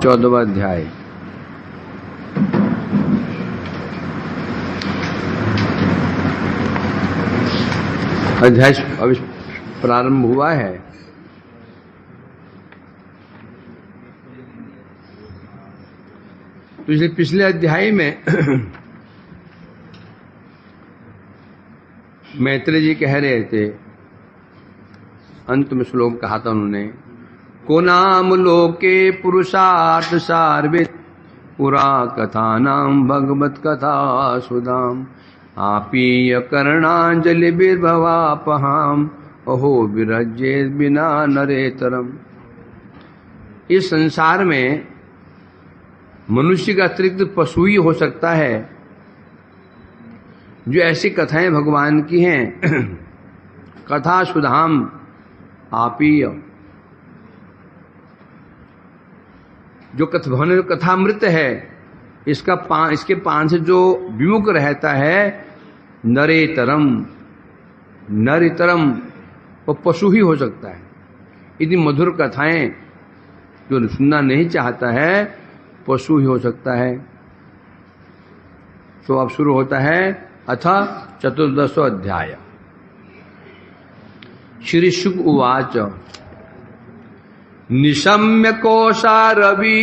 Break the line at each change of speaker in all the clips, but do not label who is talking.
14वां अध्याय। अध्याय अभी प्रारंभ हुआ है। पिछले अध्याय में मैत्रेय जी कह रहे थे, अंत में श्लोक कहा था उन्होंने, को नाम लोके पुरुषार्थ सार्वित पुरा कथा नाम भगवत कथा सुदाम आपीय करणांजलि विभवापहाम अहो विरज्ये बिना नरेतरम। इस संसार में मनुष्य का अतिरिक्त पशु ही हो सकता है जो ऐसी कथाएं भगवान की हैं। कथा सुधाम आपीय, जो कथामृत है, इसके पान से जो विमुख रहता है, नरेतरम, नरेतरम वो पशु ही हो सकता है। इतनी मधुर कथाएं जो सुनना नहीं चाहता है, पशु ही हो सकता है। तो अब शुरू होता है अथ 14वां अध्याय। श्री शुक उवाच निशम्य कोशारवि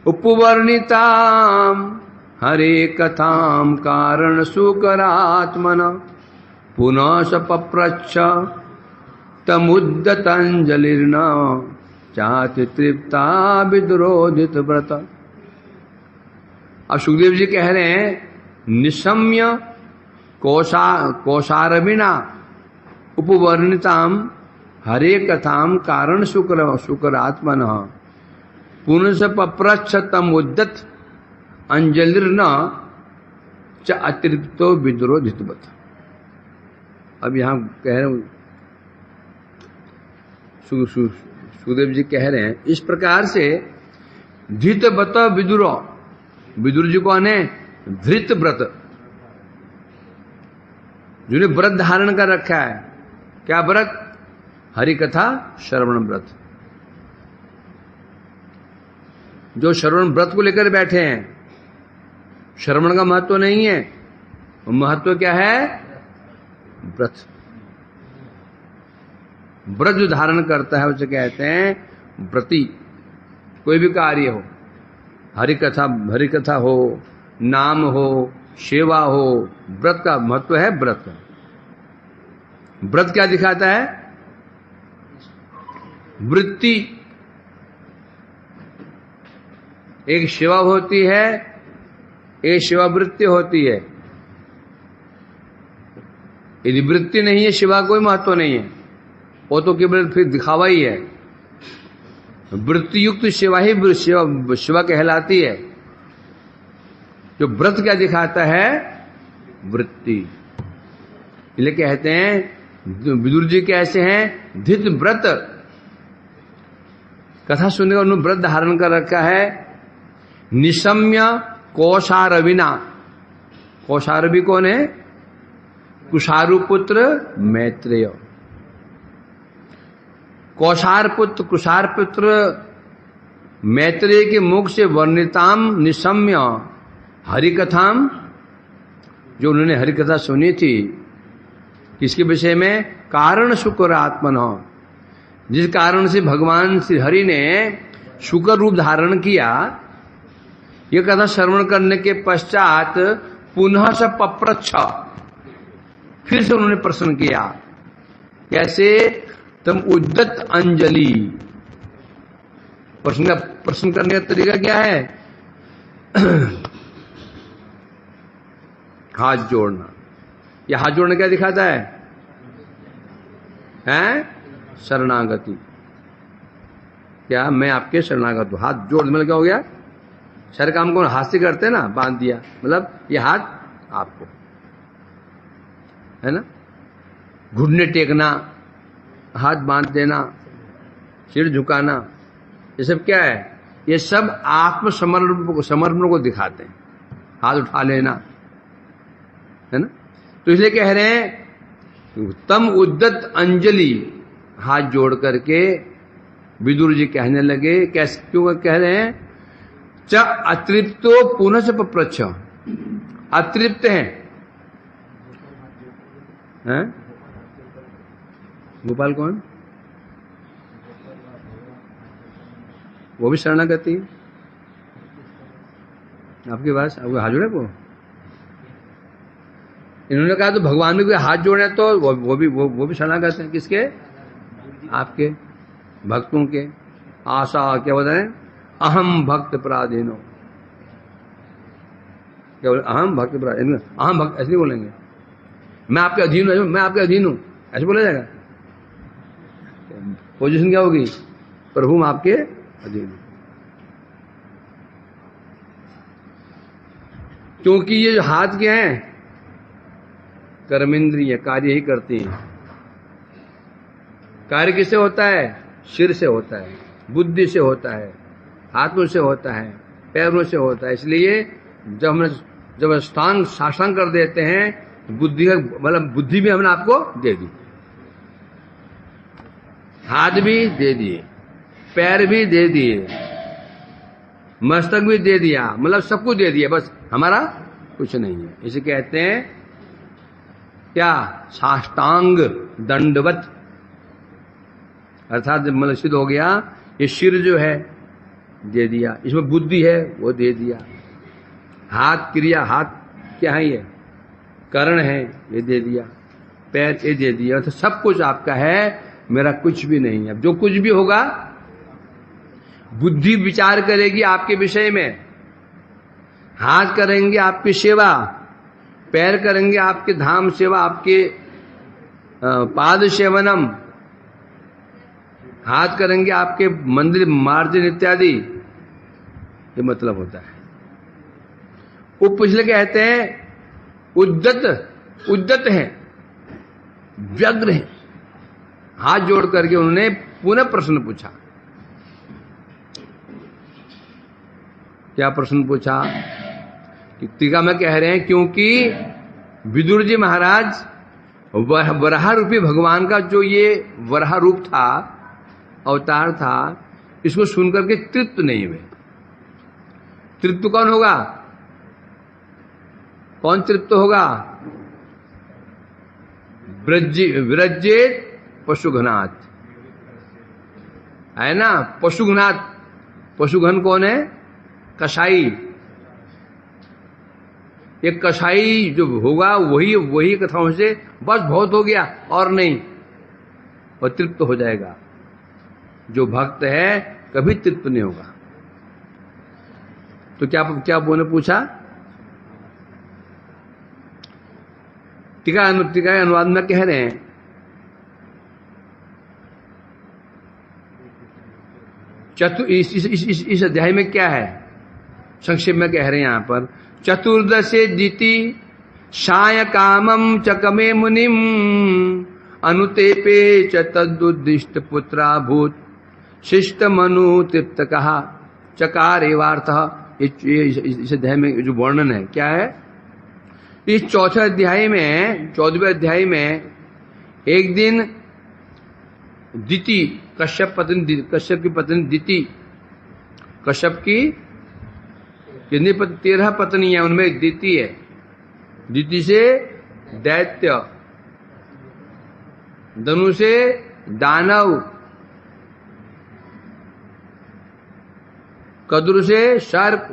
उपवर्णिताम हरे कथाम कारण सुकरात्मन पुनः स पप्रच्छ तमुद्दतंजलिर्न चाति तृप्ता विद्रोधित व्रत। अब सुखदेव जी कह रहे हैं, निशम्य कोशारविना उपवर्णिताम हरे कथाम कारण शुकरात्मन पुनः पप्रच्छ तमुद्दत अंजलिर्न च अतिरिक्तो विद्रोधितवत्। अब यहां कह रहे हैं, सुखदेव जी कह रहे हैं, इस प्रकार से धृतव्रत विदुर, विदुर जी कौन है? धृत व्रत, जिन्होंने व्रत धारण कर रखा है। क्या व्रत? हरि कथा श्रवण व्रत। जो श्रवण व्रत को लेकर बैठे हैं, श्रवण का महत्व नहीं है, महत्व क्या है? व्रत। व्रत जो धारण करता है उसे कहते हैं व्रती। कोई भी कार्य हो, हरि कथा हो, नाम हो, सेवा हो, व्रत का महत्व है। व्रत, व्रत क्या दिखाता है? वृत्ति। एक सेवा होती है, एक सेवा वृत्ति होती है। यदि वृत्ति नहीं है, सेवा कोई महत्व नहीं है, वो तो केवल फिर दिखावा ही है। वृत्ति युक्त सेवा ही सेवा कहलाती है। जो व्रत क्या दिखाता है? वृत्ति। इसलिए कहते हैं विदुर जी कैसे हैं? धृत व्रत। कथा सुनने का उन्होंने व्रत धारण कर रखा है। निशम्य कोशारविना, कोशारवि कौन है? कुशारु पुत्र मैत्रेय। कुशार पुत्र मैत्रेय के मुख से वर्णिताम निशम्य हरिकथाम, जो उन्होंने हरिकथा सुनी थी, किसके विषय में? कारण शुक्र आत्मन, जिस कारण से भगवान श्री हरि ने शुक्र रूप धारण किया। यह कथा श्रवण करने के पश्चात पुनः स पप्रच्छ, फिर से उन्होंने प्रश्न किया। कैसे? तम उद्दत अंजलि। प्रश्न करने का तरीका क्या है? हाथ जोड़ना। यह हाथ जोड़ना क्या दिखाता है? शरणागति। क्या मैं आपके शरणागत हूं? हाथ जोड़ मतलब क्या हो गया? सारे काम को हाथ से करते हैं ना, बांध दिया, मतलब ये हाथ आपको है ना। घुटने टेकना, हाथ बांध देना, सिर झुकाना, ये सब क्या है? ये सब आत्मसमर्पण को दिखाते हैं। हाथ उठा लेना, है ना। तो इसलिए कह रहे हैं तम उद्दत अंजलि, हाथ जोड़ करके विदुर जी कहने लगे, कैसे, क्यों कह रहे हैं? च अतृप्तो पुनः से पप्रच्छ, अतृप्त हैं? गोपाल कौन? वो भी शरणागति आपके पास, आपको हाथ जोड़े को? इन्होंने कहा तो भगवान में कोई हाथ जोड़े तो वो भी शरणागत हैं। किसके? आपके भक्तों के। आशा क्या बोलते हैं? अहम भक्त पराधीनो, क्या बोले? अहम भक्त पराधीनो, अहम भक्त ऐसे नहीं बोलेंगे। मैं आपके अधीन हूं, मैं आपके अधीन हूं, ऐसे बोला जाएगा? पोजीशन क्या होगी? प्रभु मैं आपके अधीन हूं। क्योंकि ये जो हाथ क्या है, कर्मेंद्रिय कार्य ही करती हैं। कार्य किससे होता है? सिर से होता है, बुद्धि से होता है, हाथों से होता है, पैरों से होता है। इसलिए जब स्थान शासन कर देते हैं, बुद्धि का मतलब बुद्धि भी हमने आपको दे दी, हाथ भी दे दिए, पैर भी दे दिए, मस्तक भी दे दिया, मतलब सब कुछ दे दिया, बस हमारा कुछ नहीं है। इसे कहते हैं क्या? साष्टांग दंडवत, अर्थात मतलब सिद्ध हो गया ये सिर जो है दे दिया, इसमें बुद्धि है वो दे दिया, हाथ क्रिया, हाथ क्या है? ये करण है, ये दे दिया, पैर ये दे दिया, तो सब कुछ आपका है, मेरा कुछ भी नहीं है। अब जो कुछ भी होगा बुद्धि विचार करेगी आपके विषय में, हाथ करेंगे आपकी सेवा, पैर करेंगे आपके धाम सेवा, आपके पाद सेवनम, हाथ करेंगे आपके मंदिर मार्जन इत्यादि, ये मतलब होता है। वो पिछले कहते हैं उद्दत है, व्यग्र है। हाथ जोड़ करके उन्होंने पुनः प्रश्न पूछा। क्या प्रश्न पूछा? टीका में कह रहे हैं क्योंकि विदुर जी महाराज वराह रूपी भगवान का जो ये वराह रूप था, अवतार था, इसको सुनकर के तृप्त नहीं हुए। तृप्त कौन होगा? कौन तृप्त होगा? विरजेत पशुघनाथ है ना, पशुघनाथ। पशुघन कौन है? कसाई। एक कसाई जो होगा वही कथाओं से बस बहुत हो गया और नहीं, वह तृप्त हो जाएगा। जो भक्त है कभी तृप्त नहीं होगा। तो क्या उन्होंने पूछा? टीका अनुवाद में कह रहे हैं इस अध्याय में क्या है, संक्षेप में कह रहे हैं यहां पर, चतुर्दशे दिति साय कामम चकमे मुनिम अनुतेपे च तदुद्दिष्ट पुत्राभूत शिष्ट मनु तृप्त कहा चकार एवार्थ। इस अध्याय में जो वर्णन है क्या है? इस 14वें अध्याय में एक दिन दिति, कश्यप की पत्नी दिति, कश्यप की कितनी 13 पत्नी है, उनमें एक दिति है। दिति से दैत्य, धनु से दानव, कद्रु से सर्प,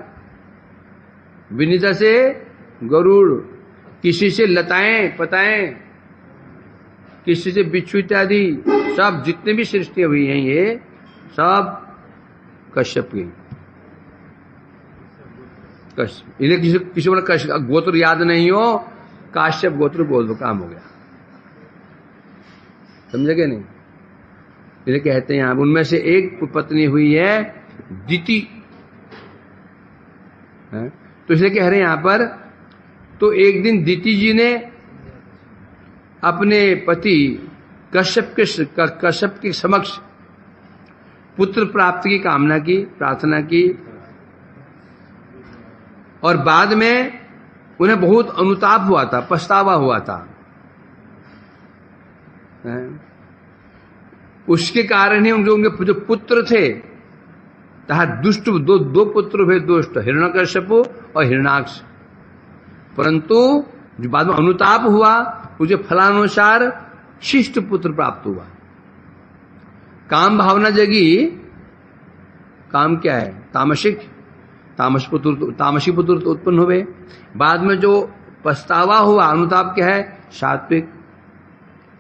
विनीता से गरुड़, किसी से लताएं पताएं, किसी से बिच्छू इत्यादि, सब जितने भी सृष्टि हुई हैं ये सब कश्यप की। इन्हें किसी को कश्यप गोत्र याद नहीं हो, काश्यप गोत्र बोल दो, काम हो गया। समझे नहीं? इन्हें कहते हैं यहां, उनमें से एक पत्नी हुई है दिति, तो इसलिए कह रहे हैं यहां पर, तो एक दिन दिति जी ने अपने पति कश्यप के समक्ष पुत्र प्राप्ति की कामना की, प्रार्थना की, और बाद में उन्हें बहुत अनुताप हुआ था, पछतावा हुआ था। उसके कारण ही उनके जो पुत्र थे, तहा दुष्ट दो पुत्र हुए दुष्ट, हिरण्यकश्यपु और हिरण्याक्ष। परंतु जो बाद में अनुताप हुआ, उसे फलानुसार शिष्ट पुत्र प्राप्त हुआ। काम भावना जगी, काम क्या है? तामसिक, तामसी पुत्र तो उत्पन्न हुए। बाद में जो पछतावा हुआ, अनुताप क्या है? सात्विक।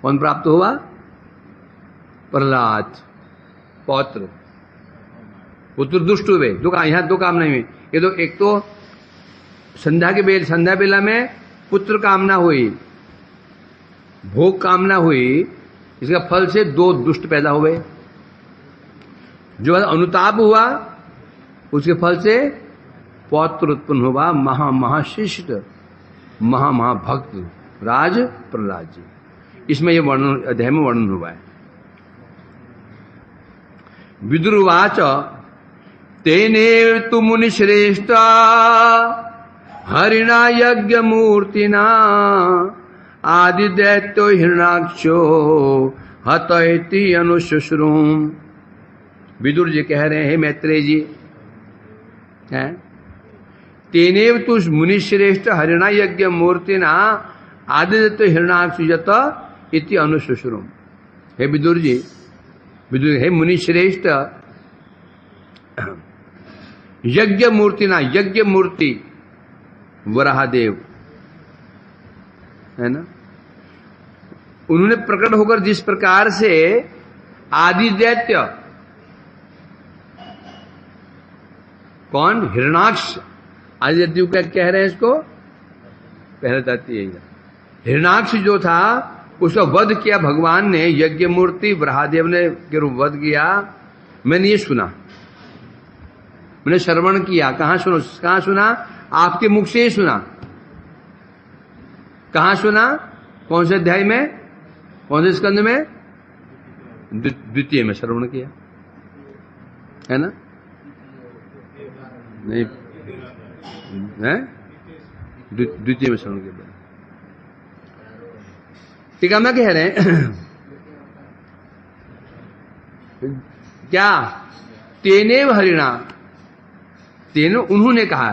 कौन प्राप्त हुआ? प्रहलाद, पौत्र। पुत्र दुष्ट हुए, यहां दो काम नहीं हुई। ये तो एक तो संध्या बेला में पुत्र कामना हुई, भोग कामना हुई, इसका फल से दो दुष्ट पैदा हुए। जो अनुताप हुआ, उसके फल से पौत्र उत्पन्न हुआ, महाशिष्ट, महाभक्त राज प्रहलाद जी। इसमें यह वर्णन, अध्याय में वर्णन हुआ है। विदुरवाच तेने तु मुनि श्रेष्ठ हरिणा यज्ञ मूर्तिना आदि दैत्यो हिरणाक्षो हतयति अनुशुश्रूम। विदुर जी कह रहे हैं, मैत्रेय जी हैं, तेनेव तु मुनि श्रेष्ठ हरिणा यज्ञ मूर्तिना आदि दैत्यो हिरणाक्ष इति अनुशुश्रूम। हे विदुर जी, विदुर हे मुनि श्रेष्ठ, यज्ञ मूर्ति ना, यज्ञ मूर्ति वराहदेव है ना, उन्होंने प्रकट होकर जिस प्रकार से आदि दैत्य, कौन? हिरणाक्ष। आदि दैत्य क्या कह रहे हैं इसको? पहले जाती है हिरणाक्ष जो था, उसका वध किया भगवान ने, यज्ञ मूर्ति वराहदेव ने के रूप वध किया। मैंने ये सुना, मैंने श्रवण किया। कहां सुना? आपके मुख से ही सुना। कहां सुना? कौन से अध्याय में, कौन से स्कंद में? द्वितीय में श्रवण किया है ना? नहीं है, द्वितीय में श्रवण किया। टीका में कह रहे हैं क्या? तेनेव हरिणा, तेनो उन्होंने कहा,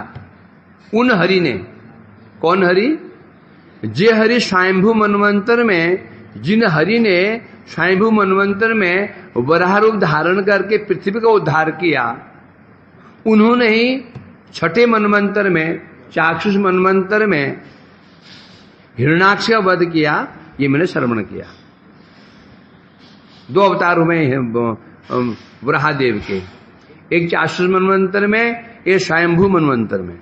उन हरि ने। कौन हरि? जे हरि स्वयंभू मनवंतर में, जिन हरि ने स्वयंभू मनवंतर में वराह रूप धारण करके पृथ्वी का उद्धार किया, उन्होंने ही छठे मनवंतर में, चाक्षुष मनवंतर में हिरणाक्ष का वध किया। ये मैंने श्रवण किया। दो अवतार हुए वराहदेव के, एक चाक्षुष मनवंतर में, एक स्वयंभू मनवंतर में।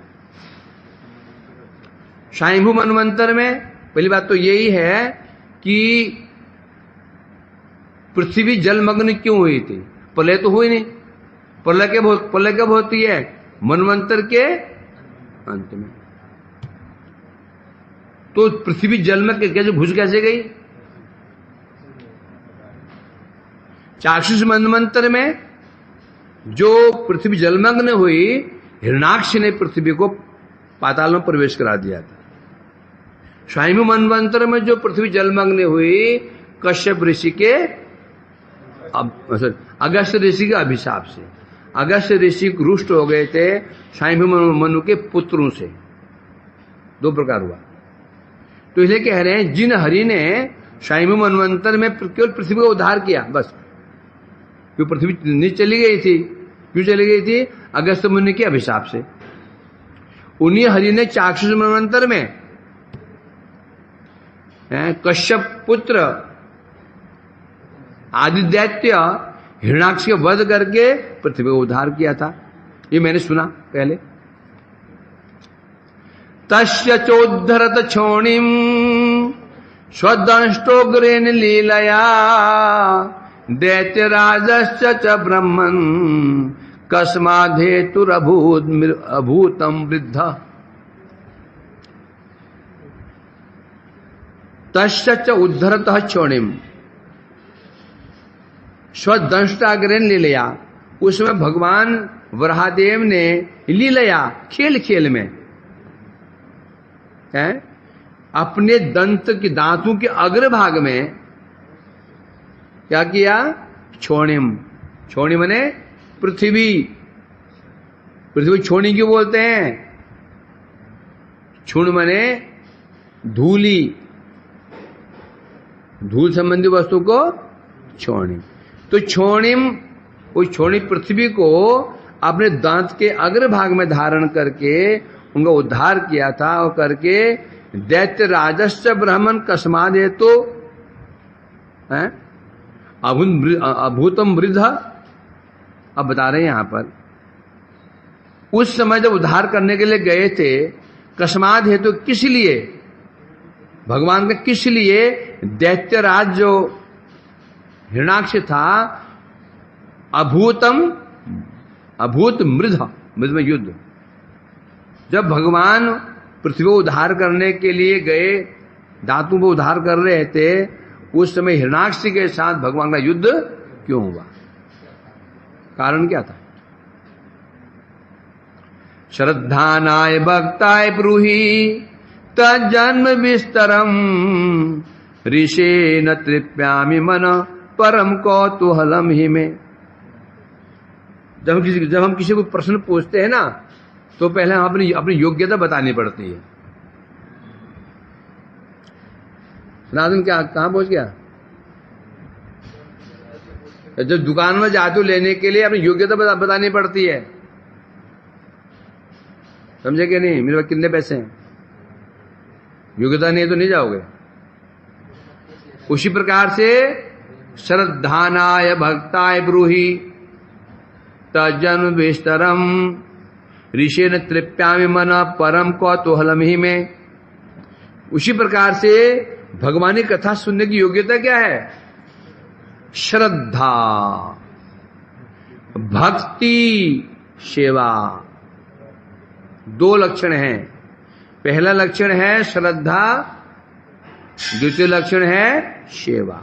स्वयंभू मनवंतर में पहली बात तो यही है कि पृथ्वी जलमग्न क्यों हुई थी? प्रलय तो हुई नहीं। प्रलय कब होती है? मनवंतर के अंत में। तो पृथ्वी जल में कैसे घुस कैसे गई? चाक्षुष मनवंतर में जो पृथ्वी जलमग्न हुई, हिरणाक्ष ने पृथ्वी को पाताल में प्रवेश करा दिया था। स्वयंभू मनवंतर में जो पृथ्वी जलमग्न हुई, कश्यप ऋषि के, अगस्त्य ऋषि के अभिशाप से। अगस्त्य ऋषि रुष्ट हो गए थे स्वयंभू मनु के पुत्रों से। दो प्रकार हुआ। तो इसलिए कह रहे हैं, जिन हरि ने स्वयंभू मनवंतर में केवल पृथ्वी का उद्धार किया, बस। क्यों पृथ्वी नीचे चली गई थी? क्यों चली गई थी? अगस्त्य मुनि के अभिशाप से। उन्हीं हरि ने चाक्षुष मनवंतर में कश्यप पुत्र आदि दैत्य हिरणाक्ष के वध करके पृथ्वी का उद्धार किया था। ये मैंने सुना पहले। तस्य चोद्धरत क्षोणिम स्वदंष्टोग्रेन लीलया दैत्यराजश्च च ब्रह्मन् कस्माद्धेतुरभूतम् वृद्ध। तस्य च उद्धरतः क्षोणिम स्वदंष्टाग्रेन लीलया, उसमें भगवान वराहदेव ने लीलया, खेल खेल में है, अपने दांतों के अग्रभाग में क्या किया? छोणिम, छोणी मने पृथ्वी, पृथ्वी छोणी क्यों बोलते हैं? क्षुण मने धूली, धूल संबंधी वस्तु को छोणिम। तो छोणिम, उस छोणी पृथ्वी को अपने दांत के अग्रभाग में धारण करके उनका उद्धार किया था, और करके दैत्य राजस्व ब्राह्मण कस्माद हेतु अभूतम वृद्ध। अब बता रहे हैं यहां पर, उस समय जब उद्धार करने के लिए गए थे, कस्माद हेतु किस लिए, भगवान का किस लिए, दैत्यराज जो हिरणाक्ष था, अभूतम, अभूत मृध, मृध में युद्ध, जब भगवान पृथ्वी को उद्धार करने के लिए गए, धातु को उद्धार कर रहे थे, उस समय हिरणाक्ष के साथ भगवान का युद्ध क्यों हुआ? कारण क्या था? श्रद्धानाय भक्ताय ब्रूहि तज्जन्म विस्तरम ऋषे न तृप्यामि मन परम कौतूहलम ही में। जब हम किसी को प्रश्न पूछते हैं ना, तो पहले हम अपनी योग्यता बतानी पड़ती है। सनातन क्या कहां पहुंच गया? जब दुकान में जाते हो लेने के लिए अपनी योग्यता बतानी पड़ती है, समझे कि नहीं? मेरे पास कितने पैसे हैं, योग्यता नहीं है तो नहीं जाओगे। उसी प्रकार से श्रद्धानाय भक्ताय ब्रूहि तज्जन्म विस्तरम ऋषि न तृप्यामि मन परम कौतूहलम ही में। उसी प्रकार से भगवान की कथा सुनने की योग्यता क्या है? श्रद्धा, भक्ति, सेवा। दो लक्षण हैं। पहला लक्षण है श्रद्धा, द्वितीय लक्षण है सेवा।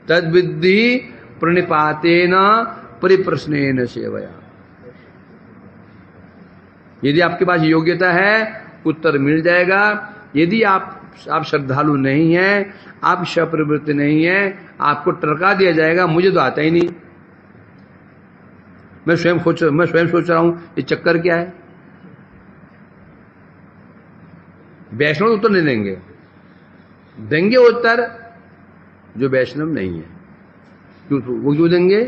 तद्विद्धि प्रणिपातेन परिप्रश्नेन सेवया। यदि आपके पास योग्यता है, उत्तर मिल जाएगा। यदि आप श्रद्धालु नहीं हैं, आप स्वप्रवृत्ति नहीं है, आपको टरका दिया जाएगा, मुझे तो आता ही नहीं, मैं स्वयं सोच रहा हूं ये चक्कर क्या है। वैष्णव उत्तर नहीं देंगे, देंगे उत्तर जो वैष्णव नहीं है। क्यों? वो क्यों देंगे?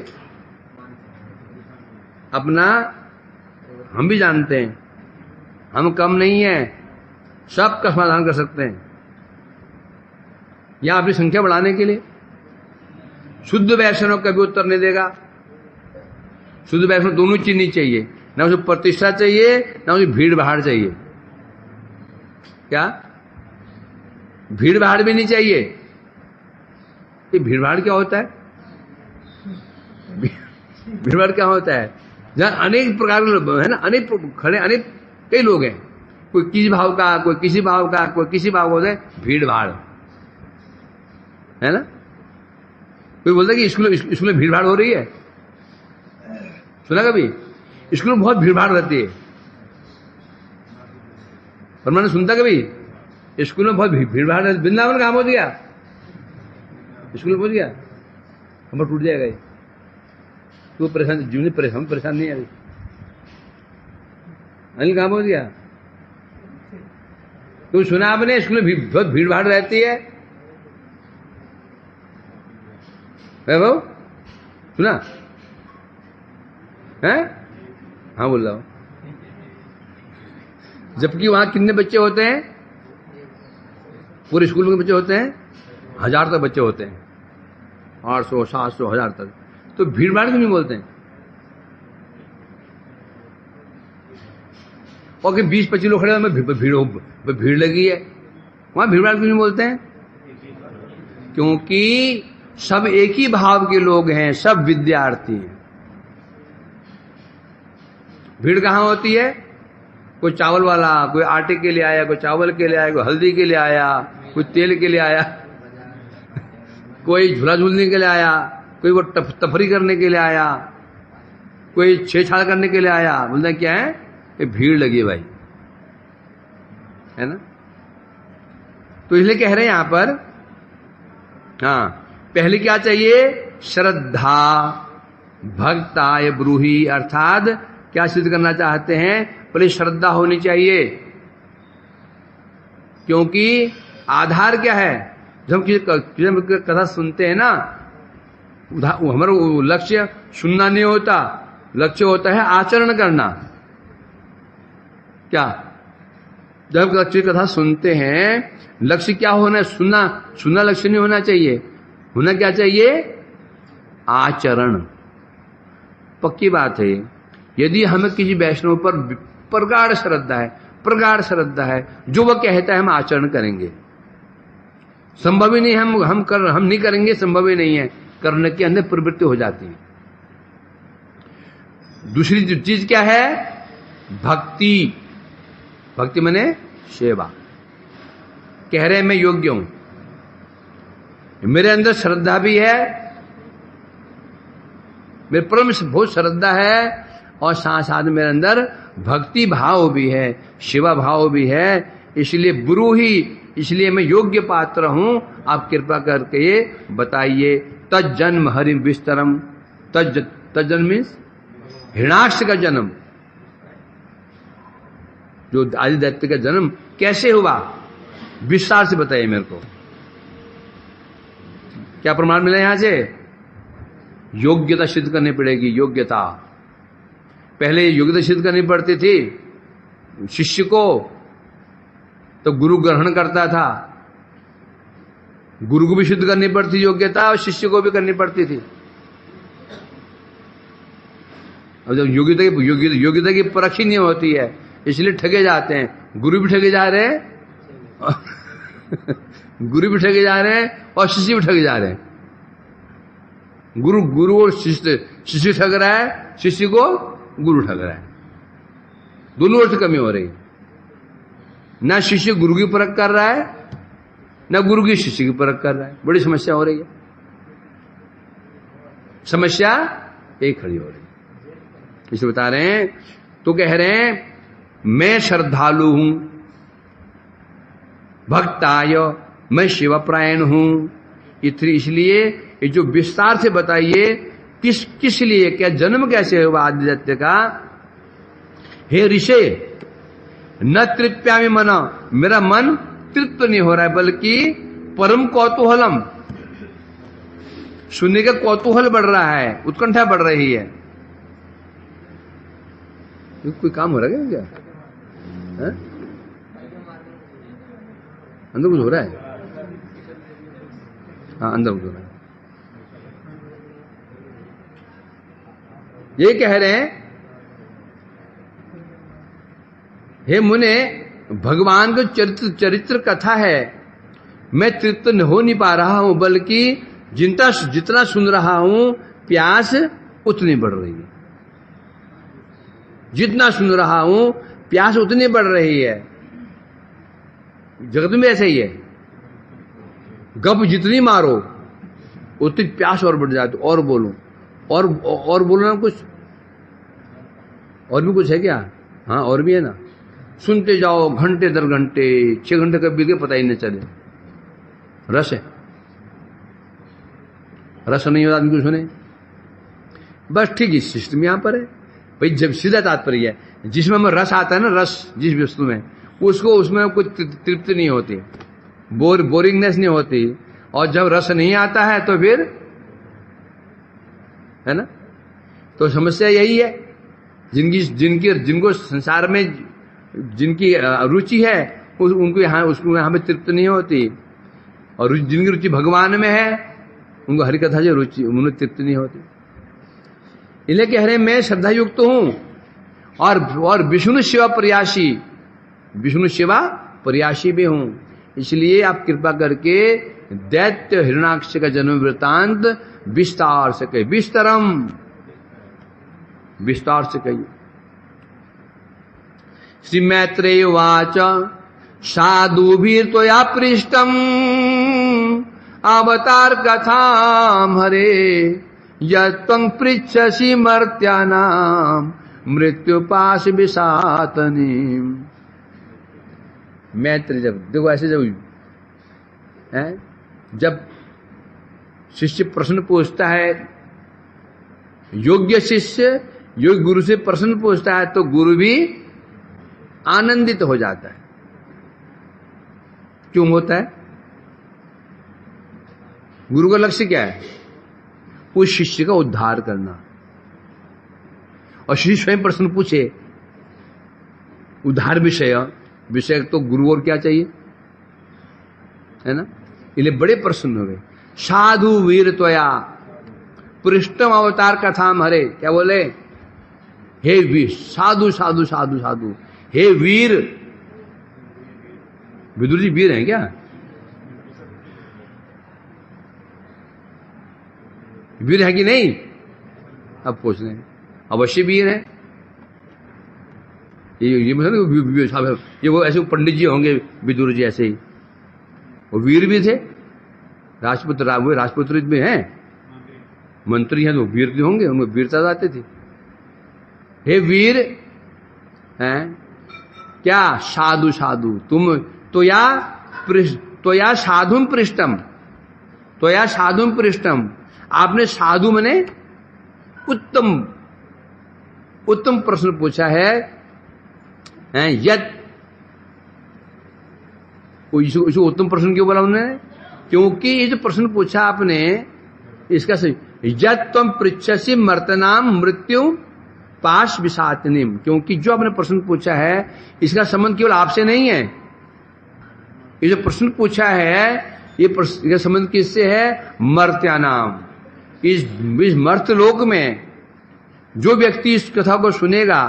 अपना हम भी जानते हैं, हम कम नहीं है, सबका समाधान कर सकते हैं। या अपनी संख्या बढ़ाने के लिए शुद्ध वैष्णव कभी उत्तर नहीं देगा। शुद्ध वैष्णव दोनों चीज नहीं चाहिए, ना उसे प्रतिष्ठा चाहिए, ना उसे भीड़ भाड़ चाहिए। क्या? भीड़ भाड़ भी नहीं चाहिए। ये भीड़ भाड़ क्या होता है? भीड़ भाड़ क्या होता है? जहां अनेक प्रकार के लोग है ना, अनेक खड़े, अनेक कई लोग हैं, कोई किसी भाव का, कोई किसी भाव का, कोई किसी भाव का, होता है भीड़ भाड़, है ना। कोई बोलता है कि स्कूल में भीड़ भाड़ हो रही है, सुना कभी? स्कूल में बहुत भीड़ भाड़ रहती है, पर मैंने सुनता कभी स्कूल में बहुत भीड़ भाड़ रहती। वृंदावन कहां पहुंच गया? स्कूल में पहुंच गया, हम टूट जाएगा ये। तो परेशान, जीवन में परेशान नहीं है अभी। अनिल कहां पहुंच गया? तो सुना आपने स्कूल में बहुत भीड़ भाड़ रहती है? वैभव सुना है? हाँ बोल रहा हूं। जबकि वहां कितने बच्चे होते हैं? पूरे स्कूल में बच्चे होते हैं 1000 तक बच्चे होते हैं, 800, 700, 1000 तक। तो भीड़ भाड़ क्यों नहीं बोलते हैं? और 20-25 लोग खड़े हैं, भीड़ लगी है, वहां भीड़ भाड़ क्यों नहीं बोलते हैं? क्योंकि सब एक ही भाव के लोग हैं, सब विद्यार्थी हैं। भीड़ कहां होती है? कोई चावल वाला, कोई आटे के लिए आया, कोई चावल के लिए आया, कोई हल्दी के लिए आया, कोई तेल के लिए आया, कोई झूला झूलने के लिए आया, कोई वो तफरी करने के लिए आया, कोई छेड़छाड़ करने के लिए आया। बोलते क्या है? ये भीड़ लगी है भाई, है ना। तो इसलिए कह रहे हैं यहां पर, हाँ, पहले क्या चाहिए? श्रद्धा भक्ताय ब्रूहि, अर्थात क्या सिद्ध करना चाहते हैं? पहले श्रद्धा होनी चाहिए, क्योंकि आधार क्या है? जब हम किसी कथा सुनते हैं ना, हमारा लक्ष्य सुनना नहीं होता, लक्ष्य होता है आचरण करना। क्या? जब लक्ष्य कथा सुनते हैं, लक्ष्य क्या होना है? सुनना लक्ष्य नहीं होना चाहिए। होना क्या चाहिए? आचरण। पक्की बात है, यदि हमें किसी वैष्णव पर प्रगाढ़ श्रद्धा है, जो वह कहता है हम आचरण करेंगे। संभव ही नहीं, हम नहीं करेंगे, संभव ही नहीं है। करने के अंदर प्रवृत्ति हो जाती है। दूसरी चीज क्या है? भक्ति माने सेवा। कह रहे मैं योग्य हूं, मेरे अंदर श्रद्धा भी है, मेरे परम बहुत श्रद्धा है, और साथ साथ मेरे अंदर भक्ति भाव भी है, सेवा भाव भी है। इसलिए ब्रूहि, इसलिए मैं योग्य पात्र हूं, आप कृपा करके ये बताइए। तज्जन्म हरि विस्तरम, तज्जन्म मीन्स हिरणाक्ष का जन्म, जो आदि दैत्य का जन्म कैसे हुआ, विस्तार से बताइए मेरे को। क्या प्रमाण मिला यहां से? योग्यता सिद्ध करनी पड़ेगी। योग्यता पहले योग्यता सिद्ध करनी पड़ती थी शिष्य को, तो गुरु ग्रहण करता था। गुरु को भी सिद्ध करनी पड़ती योग्यता, और शिष्य को भी करनी पड़ती थी। अब जब योग्यता की परख ही नहीं होती है, इसलिए ठगे जाते हैं। गुरु भी ठगे जा रहे हैं गुरु भी ठगे जा रहे हैं, और शिष्य भी ठगे जा रहे हैं। गुरु और शिष्य ठग रहा है, शिष्य को गुरु ठग रहा है। दोनों ओर से कमी हो रही है। ना शिष्य गुरु की परख कर रहा है, ना गुरु की शिष्य की परख कर रहा है। बड़ी समस्या हो रही है। समस्या एक खड़ी हो रही है। इसे बता रहे हैं, तो कह रहे हैं मैं श्रद्धालु हूं, भक्ताय, मैं शिवप्रायण हूं। इसलिए ये जो विस्तार से बताइए, किस लिए, क्या जन्म कैसे हुआ आदित्य का? हे ऋषे, न तृप्यामि मना, मेरा मन तृप्त नहीं हो रहा है, बल्कि परम कौतूहलम, सुनने का कौतूहल बढ़ रहा है, उत्कंठा बढ़ रही है। कोई काम हो रहा है क्या? अंदर कुछ हो रहा है? हाँ, अंदर कुछ हो रहा है। ये कह रहे हैं, हे मुने, भगवान का चरित्र कथा है, मैं तृप्त हो नहीं पा रहा हूं, बल्कि जितना सुन रहा हूं, प्यास उतनी बढ़ रही है। जितना सुन रहा हूं, प्यास उतनी बढ़ रही है। जगत में ऐसा ही है, गप जितनी मारो उतनी प्यास और बढ़ जाती। और बोलो, और बोलो ना कुछ, और भी कुछ है क्या? हाँ, और भी है ना। सुनते जाओ घंटे दर घंटे, 6 घंटे कब बीत गए पता ही नहीं चले। रस है, रस नहीं होता आदमी को सुने। बस ठीक है, सिस्टम यहां पर है भाई। जब सीधा तात्पर्य है, जिसमें हमें रस आता है ना, रस जिस वस्तु में, उसको उसमें कुछ तृप्ति नहीं होती, बोरिंगनेस नहीं होती। और जब रस नहीं आता है तो फिर, है ना, तो समस्या यही है। जिनको संसार में जिनकी रुचि है, उनको यहाँ पे तृप्त नहीं होती। और जिनकी रुचि भगवान में है, उनको हरि कथा जो रुचि, उन्हें तृप्त नहीं होती। इसलिए कह रहे हैं मैं श्रद्धा युक्त हूं, और विष्णु शिवा प्रयासी भी हूं। इसलिए आप कृपा करके दैत्य हिरणाक्ष का जन्म वृत्तांत विस्तार से कहिए। विस्तार से कहिए। श्री मैत्रेय उवाच साधुभिः त्वया पृष्टम् अवतार कथाम् हरे यत्त्वं पृच्छसि मर्त्यानां मृत्युपाश विषातनीम्। मैत्रेय, जब देखो ऐसे जब शिष्य प्रश्न पूछता है, योग्य शिष्य योग्य गुरु से प्रश्न पूछता है तो गुरु भी आनंदित हो जाता है। क्यों होता है? गुरु का लक्ष्य क्या है? उस शिष्य का उद्धार करना। और शिष्य स्वयं प्रश्न पूछे, उद्धार विषय तो गुरु और क्या चाहिए, है ना? इसलिए बड़े प्रश्न हो गए। साधु वीर त्वया पृष्ठम अवतार कथाम हरे, क्या बोले? हे वीर, साधु साधु साधु साधु, हे वीर। विदुर जी वीर हैं क्या? वीर है कि नहीं? अब पूछ रहे हैं, अवश्य वीर है। ये मतलब ये वो ऐसे पंडित जी होंगे विदुर जी, ऐसे ही वो वीर भी थे। राजपुत्र भी हैं, मंत्री हैं तो वीर भी होंगे, उनमें वीरता आती थी। हे वीर हैं क्या? साधु साधु तुम तो या साधुम पृष्ठम, तो या साधुम पृष्ठम, आपने साधु मने उत्तम प्रश्न पूछा है। यद इसको उत्तम प्रश्न क्यों बोला उन्होंने? क्योंकि ये जो प्रश्न पूछा आपने इसका सही, यद तुम पृच्छसि मर्तनाम मृत्यु पाश विषातनिम, क्योंकि जो आपने प्रश्न पूछा है इसका संबंध केवल आपसे नहीं है। ये जो प्रश्न पूछा है ये प्रश्न का संबंध किससे है? मर्त्यानाम, इस मर्त लोक में जो व्यक्ति इस कथा को सुनेगा,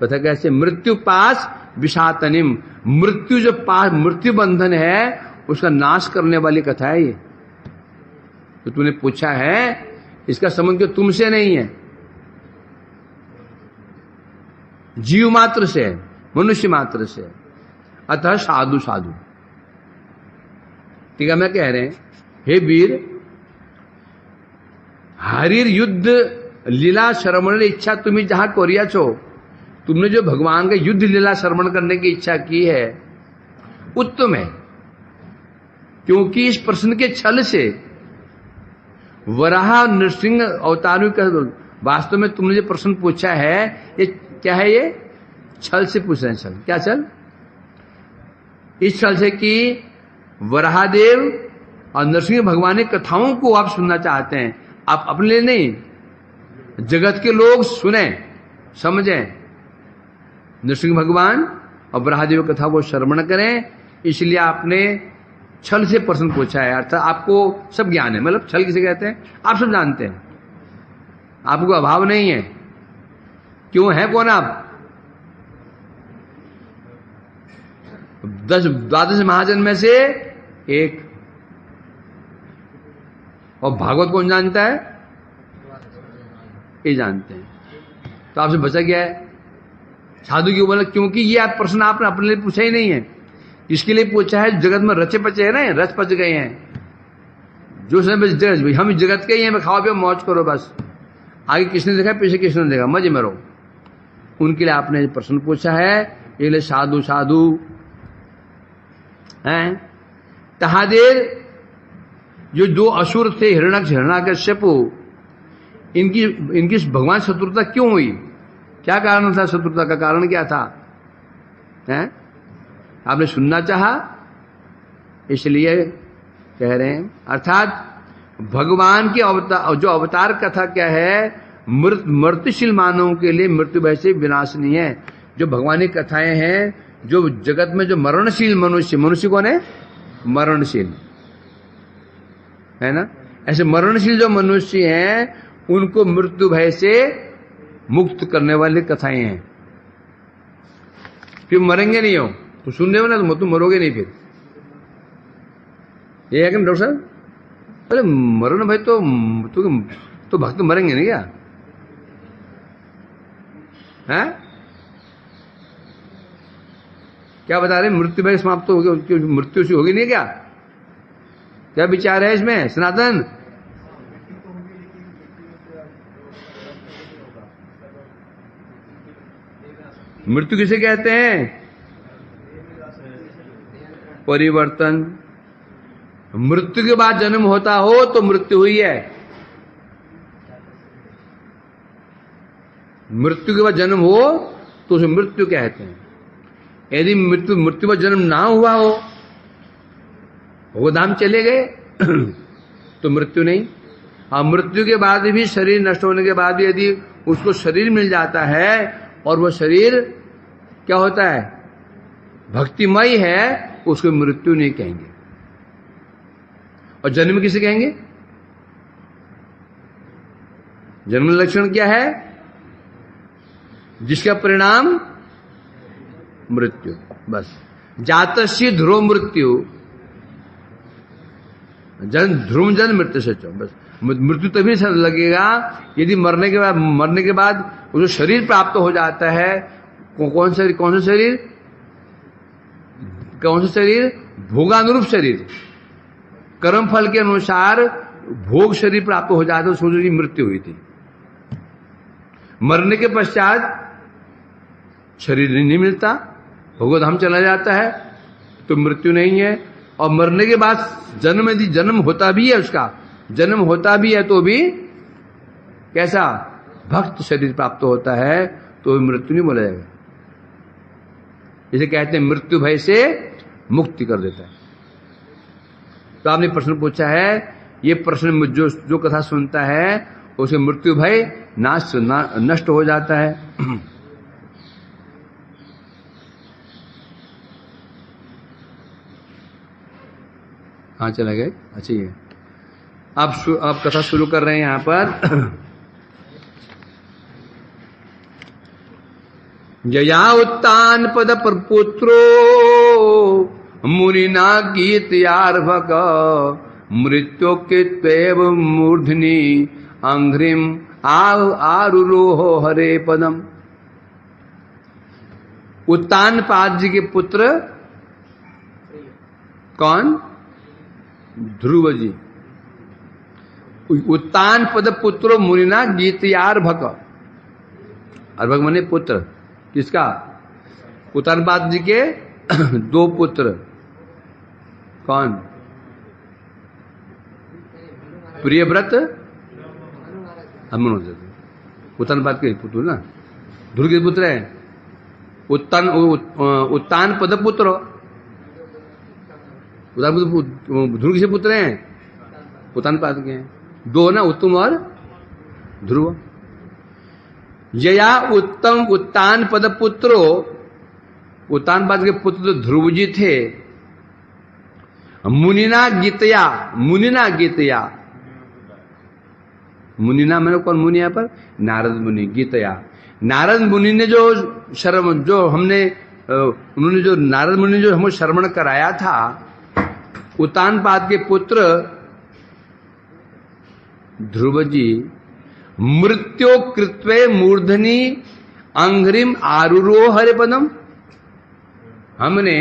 कथा कैसे? मृत्यु पास विषातनिम, मृत्यु जो पास मृत्यु बंधन है उसका नाश करने वाली कथा है ये। तो तूने पूछा है इसका संबंध तो तुमसे नहीं है, जीव मात्र से, मनुष्य मात्र से। अतः साधु साधु। ठीक है, मैं कह रहे हैं, हे वीर, हरिर युद्ध लीला श्रवण इच्छा तुम्हें जहां कोरिया छो, तुमने जो भगवान का युद्ध लीला श्रवण करने की इच्छा की है उत्तम है। क्योंकि इस प्रश्न के छल से वराह नृसिंह अवतार का वास्तव में तुमने जो प्रश्न पूछा है ये क्या है? ये छल से पूछ रहे हैं। छल क्या? छल इस छल से कि वराहदेव और नरसिंह भगवान की कथाओं को आप सुनना चाहते हैं, आप अपने लिए नहीं, जगत के लोग सुने समझें, नरसिंह भगवान और वराहदेव कथा को श्रवण करें, इसलिए आपने छल से प्रश्न पूछा है। अर्थात आपको सब ज्ञान है, मतलब छल किसे कहते हैं? आप सब जानते हैं, आपको अभाव नहीं है। क्यों है? कौन आप? 12 महाजन में से एक। और भागवत कौन जानता है? ये जानते हैं। तो आपसे बचा गया है। साधु क्यों बोला? क्योंकि ये आप प्रश्न आपने अपने लिए पूछा ही नहीं है, इसके लिए पूछा है जगत में रचे पचे है ना, रच पच गए हैं जो समय हम जगत के ही हैं, खाओ पियो मौज करो बस, आगे किसने देखा पीछे किसने देखा, मजे में रहो। उनके लिए आपने प्रश्न पूछा है, ये लिए साधु साधु हैं। तहादेर जो 2 असुर थे, हिरण्यक्ष हिरण्याकश्यप, इनकी भगवान शत्रुता क्यों हुई? क्या कारण था? शत्रुता का कारण क्या था? हैं? आपने सुनना चाहा, इसलिए कह रहे हैं। अर्थात भगवान की जो अवतार कथा क्या है? मृत्युशील मानवों के लिए मृत्यु भय से विनाश नहीं है। जो भगवान की कथाएं हैं, जो जगत में जो मरणशील मनुष्य कौन है? मरणशील है ना। ऐसे मरणशील जो मनुष्य हैं उनको मृत्यु भय से मुक्त करने वाली कथाएं हैं। फिर मरेंगे नहीं हो तो सुनने में ना, तुम मरोगे नहीं फिर। ये है कि डॉक्टर साहब? अरे मरो ना भाई, तो भक्त मरेंगे नहीं क्या? हैं? क्या बता रहे? मृत्यु भय समाप्त हो गया, मृत्यु से होगी नहीं क्या? क्या विचार है इसमें सनातन? मृत्यु किसे कहते हैं? परिवर्तन। मृत्यु के बाद जन्म होता हो तो मृत्यु हुई है, मृत्यु के बाद जन्म हो तो उसे मृत्यु कहते हैं। यदि मृत्यु पर जन्म ना हुआ हो, वो धाम चले गए तो मृत्यु नहीं। और मृत्यु के बाद भी, शरीर नष्ट होने के बाद भी यदि उसको शरीर मिल जाता है और वह शरीर क्या होता है, भक्तिमय है, उसको मृत्यु नहीं कहेंगे। और जन्म किसे कहेंगे? जन्म लक्षण क्या है? जिसका परिणाम मृत्यु, बस। जातस्य ध्रुव मृत्यु, ध्रुव जन मृत्यु से, बस। मृत्यु तभी लगेगा यदि मरने के बाद उसको शरीर प्राप्त हो जाता है। कौन सा शरीर? कौन सा शरीर? भोगानुरूप शरीर, कर्म फल के अनुसार भोग शरीर प्राप्त हो जाता है, सोचो की मृत्यु हुई थी। मरने के पश्चात शरीर नहीं मिलता, भोगधाम चला जाता है, तो मृत्यु नहीं है। और मरने के बाद जन्म, यदि जन्म होता भी है, उसका जन्म होता भी है तो भी कैसा? भक्त शरीर प्राप्त होता है, तो मृत्यु नहीं बोला जाएगा। इसे कहते हैं मृत्यु भय से मुक्ति कर देता है। तो आपने प्रश्न पूछा है, ये प्रश्न जो कथा सुनता है उसे मृत्यु भय नष्ट हो जाता है। हाँ, चला गए। अच्छा, ये आप कथा शुरू कर रहे हैं यहां पर। यया उत्तान पद पुत्रो मुनिना गीतयार्भक मृत्यु कृत्वेव मूर्धनि अंघ्रिम आरुरोहो हरे पदम। उत्तान पाद जी के पुत्र कौन? ध्रुव जी। उत्तान पद पुत्रो मुनिना गीतयार्भक, अर्भक माने पुत्र। किसका? उत्तान पाद जी के दो पुत्र। कौन? प्रियव्रत, उत्तान पाद के पुत्र ना, ध्रुव के पुत्र है। उत्तान पद पुत्र, ध्रुव किसे पुत्र हैं? उत्तान पाद के हैं दो ना, उत्तम और ध्रुव। यया उत्तान पद पुत्रो, उत्तान पाद के पुत्र तो ध्रुव जी थे। मुनिना गीतया, मुनिना गीतया, मुनिना मैंने कौन मुनि? यहां पर नारद मुनि। गीतया, नारद मुनि ने जो उन्होंने जो नारद मुनि जो हमें श्रवण कराया था, उत्तान पाद के पुत्र ध्रुव जी मृत्यो कृत्वे मूर्धनि अंघ्रिम आरुरो हरे पदम। हमने